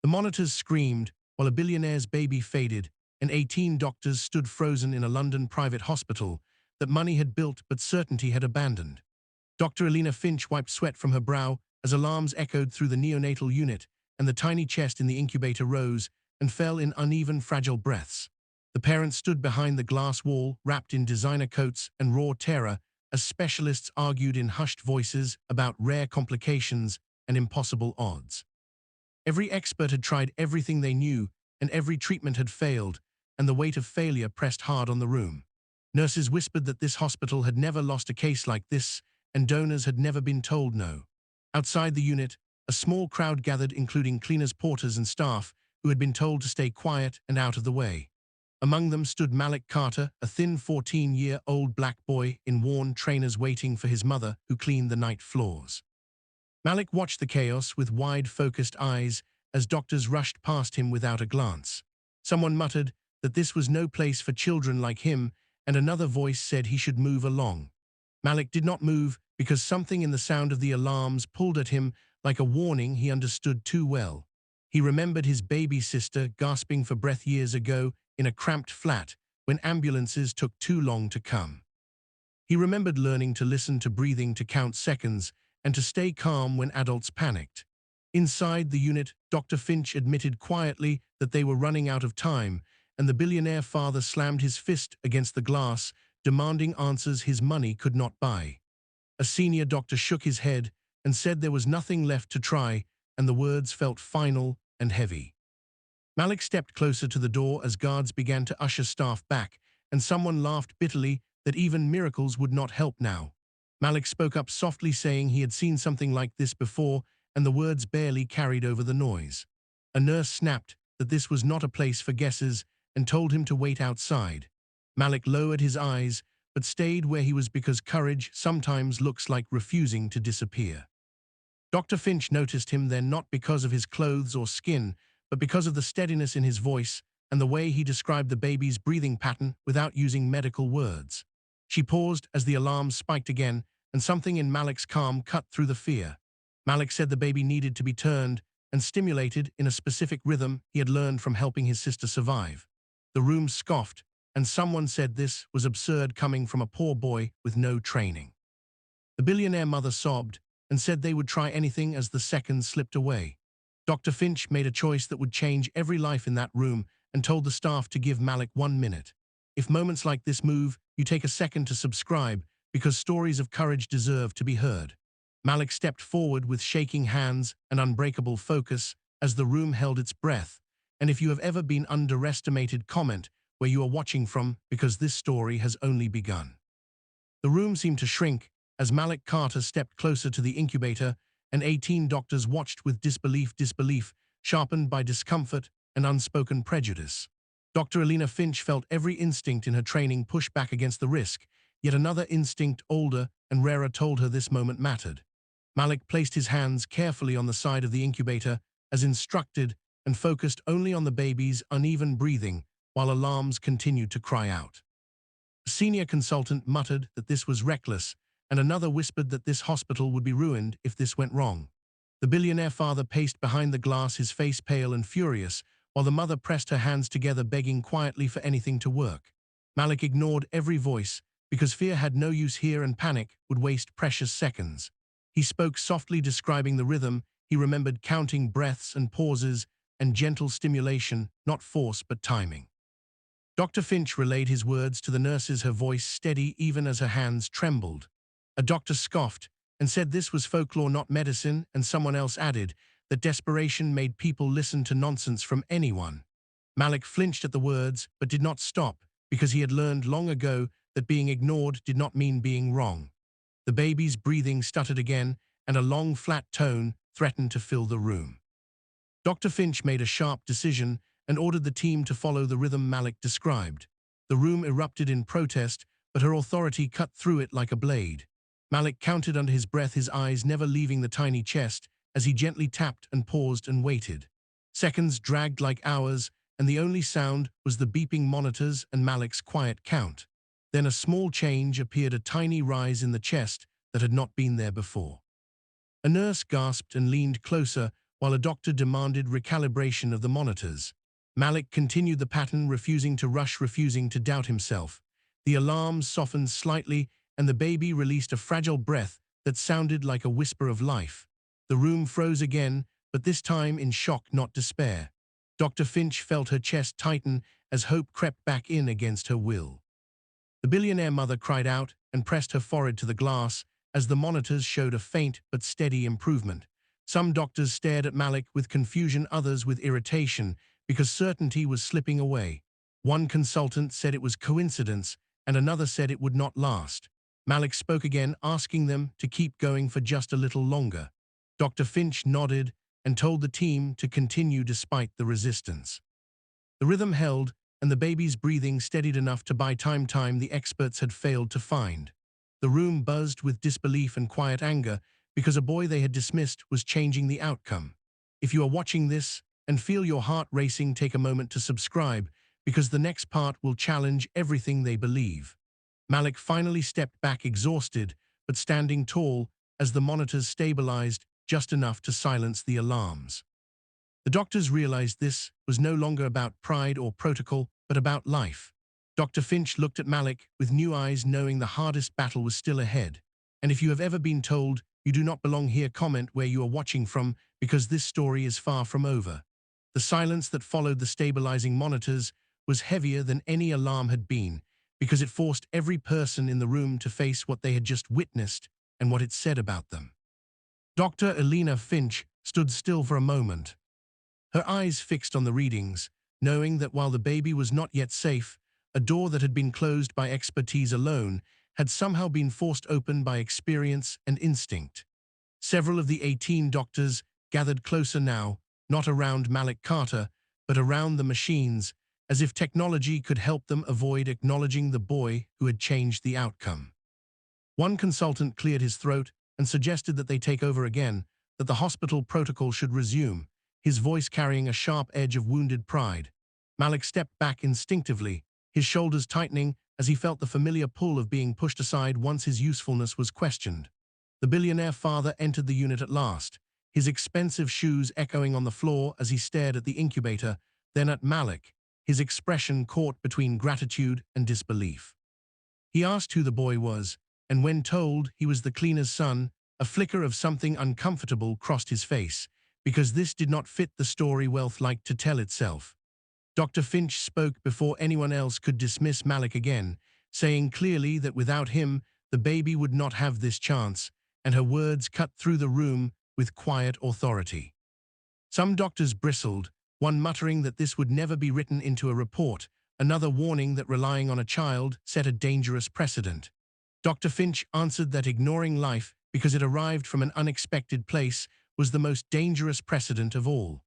The monitors screamed, while a billionaire's baby faded, and 18 doctors stood frozen in a London private hospital that money had built but certainty had abandoned. Dr. Elena Finch wiped sweat from her brow as alarms echoed through the neonatal unit, and the tiny chest in the incubator rose and fell in uneven, fragile breaths. The parents stood behind the glass wall, wrapped in designer coats and raw terror, as specialists argued in hushed voices about rare complications and impossible odds. Every expert had tried everything they knew, and every treatment had failed, and the weight of failure pressed hard on the room. Nurses whispered that this hospital had never lost a case like this, and donors had never been told no. Outside the unit, a small crowd gathered, including cleaners, porters, and staff who had been told to stay quiet and out of the way. Among them stood Malik Carter, a thin 14-year-old black boy in worn trainers waiting for his mother, who cleaned the night floors. Malik watched the chaos with wide, focused eyes as doctors rushed past him without a glance. Someone muttered that this was no place for children like him, and another voice said he should move along. Malik did not move because something in the sound of the alarms pulled at him like a warning he understood too well. He remembered his baby sister gasping for breath years ago in a cramped flat when ambulances took too long to come. He remembered learning to listen to breathing, to count seconds, and to stay calm when adults panicked. Inside the unit, Dr. Finch admitted quietly that they were running out of time, and the billionaire father slammed his fist against the glass, demanding answers his money could not buy. A senior doctor shook his head and said there was nothing left to try, and the words felt final and heavy. Malik stepped closer to the door as guards began to usher staff back, and someone laughed bitterly that even miracles would not help now. Malik spoke up softly, saying he had seen something like this before, and the words barely carried over the noise. A nurse snapped that this was not a place for guesses and told him to wait outside. Malik lowered his eyes, but stayed where he was because courage sometimes looks like refusing to disappear. Dr. Finch noticed him then, not because of his clothes or skin, but because of the steadiness in his voice and the way he described the baby's breathing pattern without using medical words. She paused as the alarms spiked again, and something in Malik's calm cut through the fear. Malik said the baby needed to be turned and stimulated in a specific rhythm he had learned from helping his sister survive. The room scoffed, and someone said this was absurd coming from a poor boy with no training. The billionaire mother sobbed and said they would try anything as the seconds slipped away. Dr. Finch made a choice that would change every life in that room and told the staff to give Malik 1 minute. If moments like this move, you take a second to subscribe, because stories of courage deserve to be heard. Malik stepped forward with shaking hands and unbreakable focus as the room held its breath. And if you have ever been underestimated, comment where you are watching from, because this story has only begun. The room seemed to shrink as Malik Carter stepped closer to the incubator, and 18 doctors watched with disbelief sharpened by discomfort and unspoken prejudice. Dr. Elena Finch felt every instinct in her training push back against the risk, yet another instinct, older and rarer, told her this moment mattered. Malik placed his hands carefully on the side of the incubator, as instructed, and focused only on the baby's uneven breathing while alarms continued to cry out. A senior consultant muttered that this was reckless, and another whispered that this hospital would be ruined if this went wrong. The billionaire father paced behind the glass, his face pale and furious, while the mother pressed her hands together, begging quietly for anything to work. Malik ignored every voice, because fear had no use here and panic would waste precious seconds. He spoke softly, describing the rhythm. He remembered counting breaths and pauses and gentle stimulation, not force but timing. Dr. Finch relayed his words to the nurses, her voice steady even as her hands trembled. A doctor scoffed and said this was folklore, not medicine, and someone else added that desperation made people listen to nonsense from anyone. Malik flinched at the words but did not stop, because he had learned long ago that being ignored did not mean being wrong. The baby's breathing stuttered again, and a long, flat tone threatened to fill the room. Dr. Finch made a sharp decision and ordered the team to follow the rhythm Malik described. The room erupted in protest, but her authority cut through it like a blade. Malik counted under his breath, his eyes never leaving the tiny chest, as he gently tapped and paused and waited. Seconds dragged like hours, and the only sound was the beeping monitors and Malik's quiet count. Then a small change appeared, a tiny rise in the chest that had not been there before. A nurse gasped and leaned closer, while a doctor demanded recalibration of the monitors. Malik continued the pattern, refusing to rush, refusing to doubt himself. The alarms softened slightly, and the baby released a fragile breath that sounded like a whisper of life. The room froze again, but this time in shock, not despair. Dr. Finch felt her chest tighten as hope crept back in against her will. The billionaire mother cried out and pressed her forehead to the glass as the monitors showed a faint but steady improvement. Some doctors stared at Malik with confusion, others with irritation, because certainty was slipping away. One consultant said it was coincidence, and another said it would not last. Malik spoke again, asking them to keep going for just a little longer. Dr. Finch nodded and told the team to continue despite the resistance. The rhythm held, and the baby's breathing steadied enough to buy time the experts had failed to find. The room buzzed with disbelief and quiet anger because a boy they had dismissed was changing the outcome. If you are watching this and feel your heart racing, take a moment to subscribe, because the next part will challenge everything they believe. Malik finally stepped back, exhausted but standing tall, as the monitors stabilized just enough to silence the alarms. The doctors realized this was no longer about pride or protocol, but about life. Dr. Finch looked at Malik with new eyes, knowing the hardest battle was still ahead. And if you have ever been told you do not belong here, comment where you are watching from, because this story is far from over. The silence that followed the stabilizing monitors was heavier than any alarm had been, because it forced every person in the room to face what they had just witnessed and what it said about them. Dr. Elena Finch stood still for a moment, her eyes fixed on the readings, knowing that while the baby was not yet safe, a door that had been closed by expertise alone had somehow been forced open by experience and instinct. Several of the 18 doctors gathered closer now, not around Malik Carter, but around the machines, as if technology could help them avoid acknowledging the boy who had changed the outcome. One consultant cleared his throat and suggested that they take over again, that the hospital protocol should resume, his voice carrying a sharp edge of wounded pride. Malik stepped back instinctively, his shoulders tightening as he felt the familiar pull of being pushed aside once his usefulness was questioned. The billionaire father entered the unit at last, his expensive shoes echoing on the floor as he stared at the incubator, then at Malik, his expression caught between gratitude and disbelief. He asked who the boy was, and when told he was the cleaner's son, a flicker of something uncomfortable crossed his face, because this did not fit the story wealth liked to tell itself. Dr. Finch spoke before anyone else could dismiss Malik again, saying clearly that without him, the baby would not have this chance, and her words cut through the room with quiet authority. Some doctors bristled, one muttering that this would never be written into a report, another warning that relying on a child set a dangerous precedent. Dr. Finch answered that ignoring life because it arrived from an unexpected place was the most dangerous precedent of all.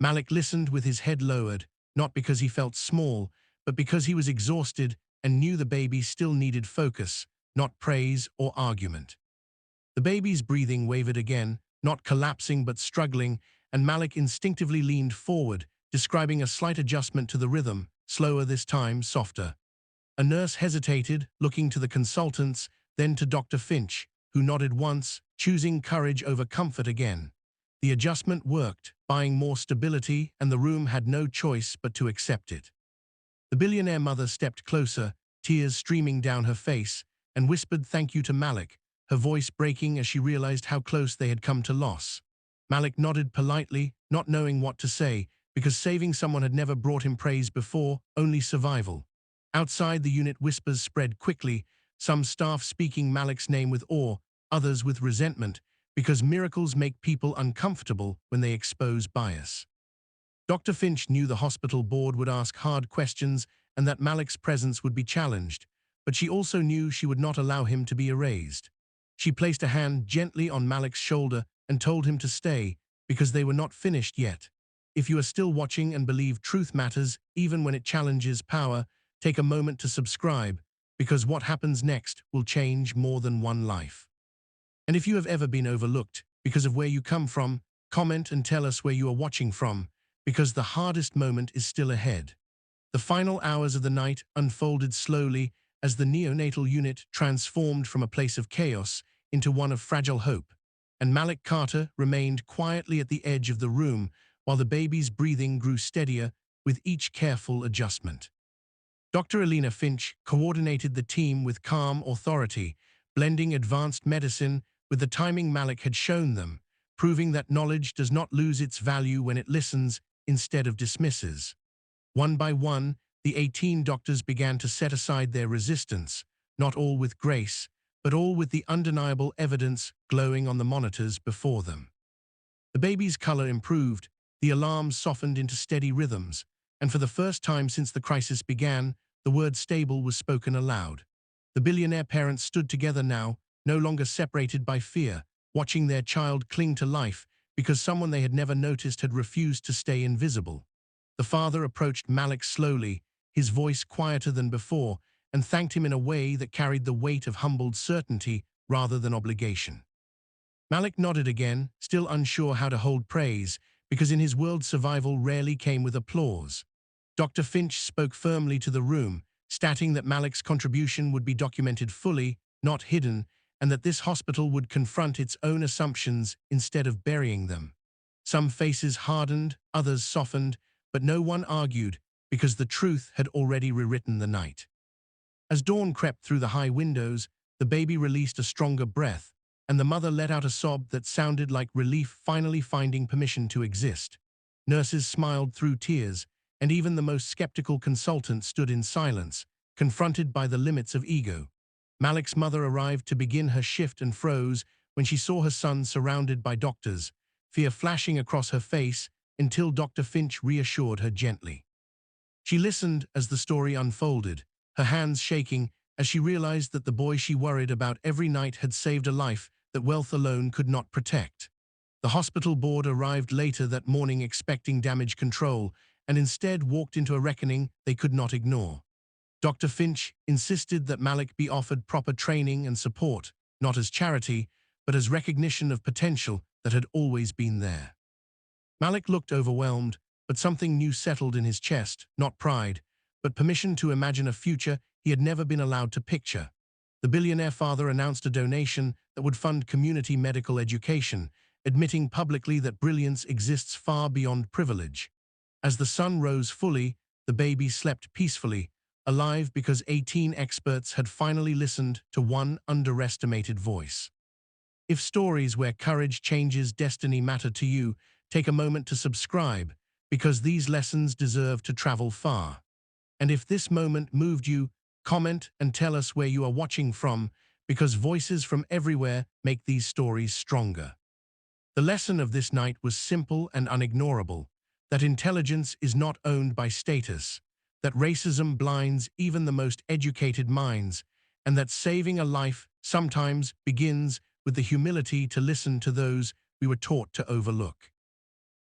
Malik listened with his head lowered, not because he felt small, but because he was exhausted and knew the baby still needed focus, not praise or argument. The baby's breathing wavered again, not collapsing but struggling, and Malik instinctively leaned forward, describing a slight adjustment to the rhythm, slower this time, softer. A nurse hesitated, looking to the consultants, then to Dr. Finch, who nodded once, choosing courage over comfort again. The adjustment worked, buying more stability, and the room had no choice but to accept it. The billionaire mother stepped closer, tears streaming down her face, and whispered thank you to Malik, her voice breaking as she realized how close they had come to loss. Malik nodded politely, not knowing what to say, because saving someone had never brought him praise before, only survival. Outside the unit, whispers spread quickly, some staff speaking Malik's name with awe, others with resentment, because miracles make people uncomfortable when they expose bias. Dr. Finch knew the hospital board would ask hard questions and that Malik's presence would be challenged, but she also knew she would not allow him to be erased. She placed a hand gently on Malik's shoulder and told him to stay, because they were not finished yet. If you are still watching and believe truth matters, even when it challenges power, take a moment to subscribe, because what happens next will change more than one life. And if you have ever been overlooked because of where you come from, comment and tell us where you are watching from, because the hardest moment is still ahead. The final hours of the night unfolded slowly as the neonatal unit transformed from a place of chaos into one of fragile hope. and Malik Carter remained quietly at the edge of the room while the baby's breathing grew steadier with each careful adjustment. Dr. Alina Finch coordinated the team with calm authority, blending advanced medicine with the timing Malik had shown them, proving that knowledge does not lose its value when it listens instead of dismisses. One by one, the 18 doctors began to set aside their resistance, not all with grace, but all with the undeniable evidence glowing on the monitors before them. The baby's color improved, the alarms softened into steady rhythms, and for the first time since the crisis began, the word stable was spoken aloud. The billionaire parents stood together now, no longer separated by fear, watching their child cling to life because someone they had never noticed had refused to stay invisible. The father approached Malik slowly, his voice quieter than before, and thanked him in a way that carried the weight of humbled certainty rather than obligation. Malik nodded again, still unsure how to hold praise, because in his world survival rarely came with applause. Dr. Finch spoke firmly to the room, stating that Malik's contribution would be documented fully, not hidden, and that this hospital would confront its own assumptions instead of burying them. Some faces hardened, others softened, but no one argued because the truth had already rewritten the night. As dawn crept through the high windows, the baby released a stronger breath, and the mother let out a sob that sounded like relief finally finding permission to exist. Nurses smiled through tears, and even the most skeptical consultant stood in silence, confronted by the limits of ego. Malik's mother arrived to begin her shift and froze when she saw her son surrounded by doctors, fear flashing across her face until Dr. Finch reassured her gently. She listened as the story unfolded, her hands shaking as she realized that the boy she worried about every night had saved a life that wealth alone could not protect. The hospital board arrived later that morning expecting damage control and instead walked into a reckoning they could not ignore. Dr. Finch insisted that Malik be offered proper training and support, not as charity, but as recognition of potential that had always been there. Malik looked overwhelmed, but something new settled in his chest, not pride, but permission to imagine a future he had never been allowed to picture. The billionaire father announced a donation that would fund community medical education, admitting publicly that brilliance exists far beyond privilege. As the sun rose fully, the baby slept peacefully, alive because 18 experts had finally listened to one underestimated voice. If stories where courage changes destiny matter to you, take a moment to subscribe, because these lessons deserve to travel far. And if this moment moved you, comment and tell us where you are watching from, because voices from everywhere make these stories stronger. The lesson of this night was simple and unignorable, that intelligence is not owned by status, that racism blinds even the most educated minds, and that saving a life sometimes begins with the humility to listen to those we were taught to overlook.